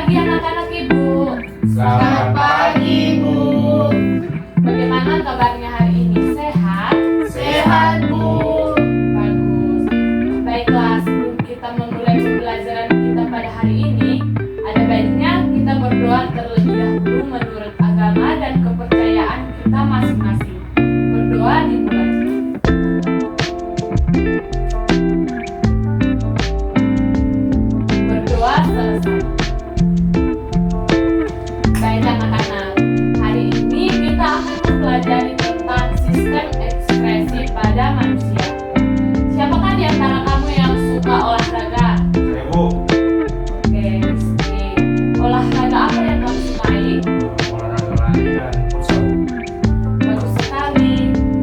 pagi anak-anak Ibu. Selamat pagi, Bu. Bagaimana kabarnya hari ini? Sehat? Sehat, Bu. Bagus. Baiklah, sebelum kita memulai pembelajaran kita pada hari ini, ada baiknya kita berdoa terlebih dahulu menurut agama dan kepercayaan kita masing-masing. Berdoa dimulai. Berdoa selesai. Baik anak-anak, hari ini kita akan mempelajari tentang sistem ekspresi pada manusia. Siapakah di antara kamu yang suka olahraga? Saya, Bu. Oke, Rizky. Olahraga apa yang kamu sukai? Olahraga lari dan futsal. Bagus sekali.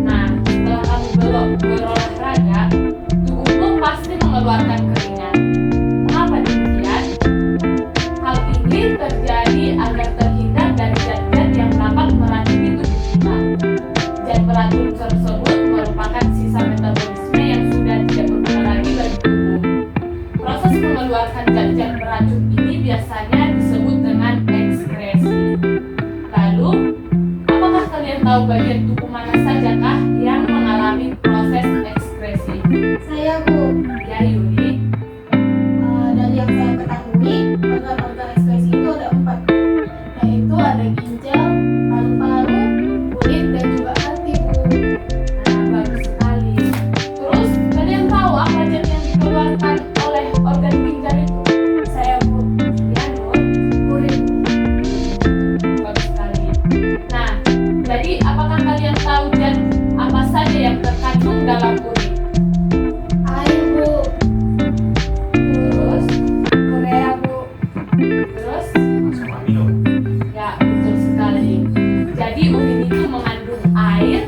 Nah, setelah kamu berolahraga, tubuhmu pasti mengeluarkan keringat. Kenapa demikian? Hal ini terjadi agar terhindar dari zat-zat yang dapat meracuni tubuh kita. Zat beracun tersebut merupakan sisa metabolisme yang sudah tidak berguna lagi bagi tubuh. Proses mengeluarkan zat-zat beracun ini biasanya disebut dengan ekskresi. Lalu, apakah kalian tahu bagian tubuh mana sajakah yang mengalami proses ekskresi? Saya, Bu. Ya, Yuli. Dari yang saya ketahui, organ-organ ekspresi itu ada 4, yaitu ada ginjal, paru-paru, kulit, dan juga hati, Bu. Nah, bagus sekali. Terus, kalian tahu apa zat yang dikeluarkan oleh organ ginjal itu? Saya, Bu. Ya, Nur. Urin. Bagus sekali. Nah, jadi apakah kalian tahu zat apa saja yang terkandung dalam urin? Air, Bu. Terus, Urea, Bu. terus, Asam amino. ya betul sekali. Jadi urin itu mengandung air,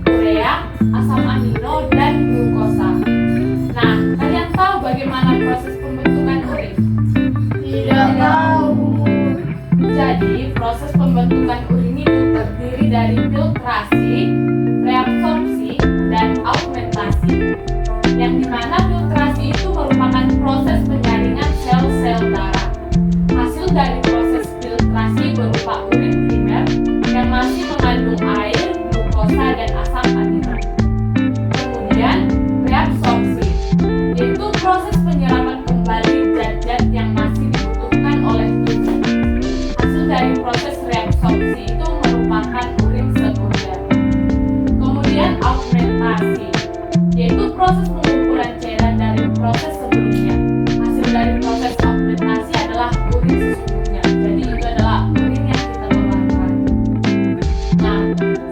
urea, asam amino, dan glukosa. Nah, kalian tahu bagaimana proses pembentukan urin? Tidak tahu, Bu. Jadi, proses pembentukan urin itu terdiri dari filtrasi, reabsorpsi, dan augmentasi. Yang dimana filtrasi itu merupakan proses penyaringan sel-sel darah. Hasil dari proses filtrasi berupa urin primer yang masih mengandung air, glukosa, dan asam amino. Kemudian, reabsorpsi, yaitu proses penyerapan kembali zat-zat yang masih dibutuhkan oleh tubuh. Hasil dari proses reabsorpsi itu merupakan urin sekunder. Kemudian augmentasi, yaitu proses pengumpulan cairan dari proses sebelumnya. Hasil dari proses augmentasi adalah urin sesungguhnya. Jadi itu adalah urin yang kita keluarkan. Nah,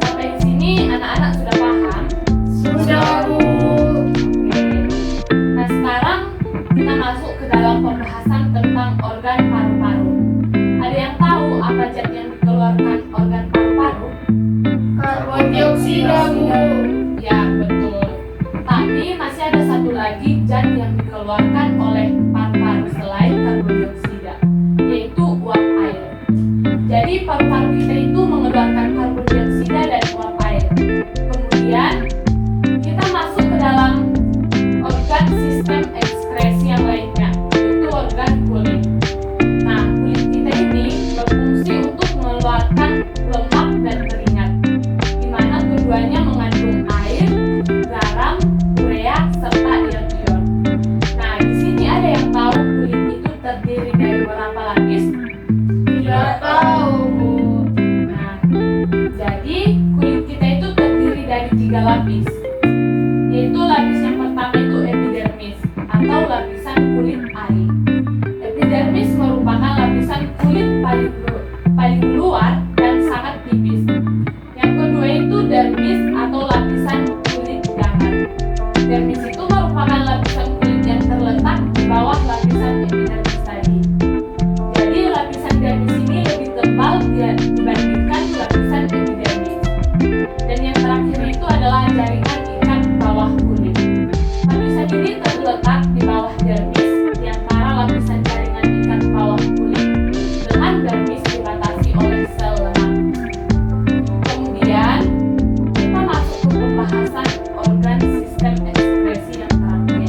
sampai di sini anak-anak sudah paham? Sudah, Bu. Oke. Nah, sekarang kita masuk ke dalam pembahasan tentang organ paru-paru. Ada yang tahu apa zat yang dikeluarkan organ paru-paru? Karbon dioksida, Bu. Ya, betul. Tapi masih ada satu lagi zat yang dikeluarkan oleh paru-paru selain karbon dioksida, yaitu uap air. Jadi paru-paru kita itu mengeluarkan karbon dioksida dan uap air. Kemudian kita masuk ke dalam organ sistem ekskresi yang lainnya, yaitu organ kulit. Nah, kulit kita ini berfungsi untuk mengeluarkan lemak dan keringat, di mana keduanya mengandung air, garam, urea, serta ion-ion. Nah, di sini ada yang tahu kulit itu terdiri dari berapa lapis? Tidak tahu, Bu. Nah, jadi kulit kita itu terdiri dari 3 lapis, yaitu lapis yang pertama itu epidermis atau lapisan kulit ari. Epidermis merupakan lapisan kulit paling luar dan sangat tipis. Yang kedua itu dermis atau lapisan kulit dahan. Dermis itu merupakan lapisan kulit yang terletak di bawah lapisan epidermis tadi. Jadi lapisan dermis ini lebih tebal dibandingkan lapisan epidermis. Dan yang terakhir itu adalah jaringan ikat bawah kulit. Lapisan ini terletak di bawah dermis di antara lapisan jaringan ikat bawah kulit dengan dermis dibatasi oleh sel lemak. Kemudian kita masuk ke pembahasan organ sistem ekspresi yang terakhir.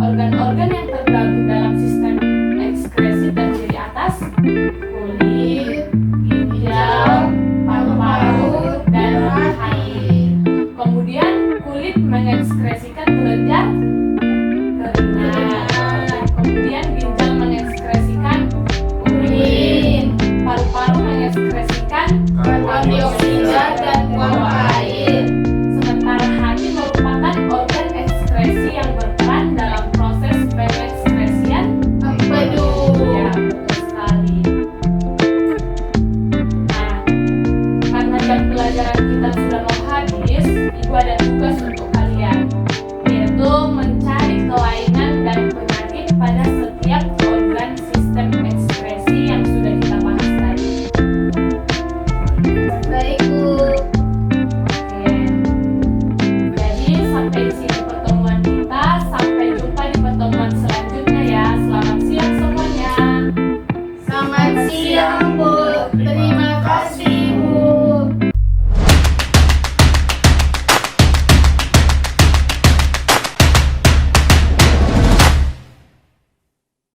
organ-organ yang tergabung dalam sistem ekskresi terdiri atas kulit, ginjal, paru-paru, dan hati. Kemudian kulit mengekskresikan kelenjar keringat. Kemudian ginjal mengekskresikan urin. Paru-paru mengekskresikan Karbon dioksida dan uap air. sementara hati merupakan organ ekskresi yang berperan dalam proses pengekskresian Empedu. ya, betul sekali. Nah, karena jam pelajaran kita sudah mau habis, Ibu ada tugas untuk kalian, yaitu mencari kelainan dan penyakit pada setiap organ sistem ekskresi yang sudah kita bahas tadi. Baik, Bu. Oke. Jadi sampai di sini pertemuan kita. Sampai jumpa di pertemuan selanjutnya ya. Selamat siang semuanya. Selamat siang, Bu.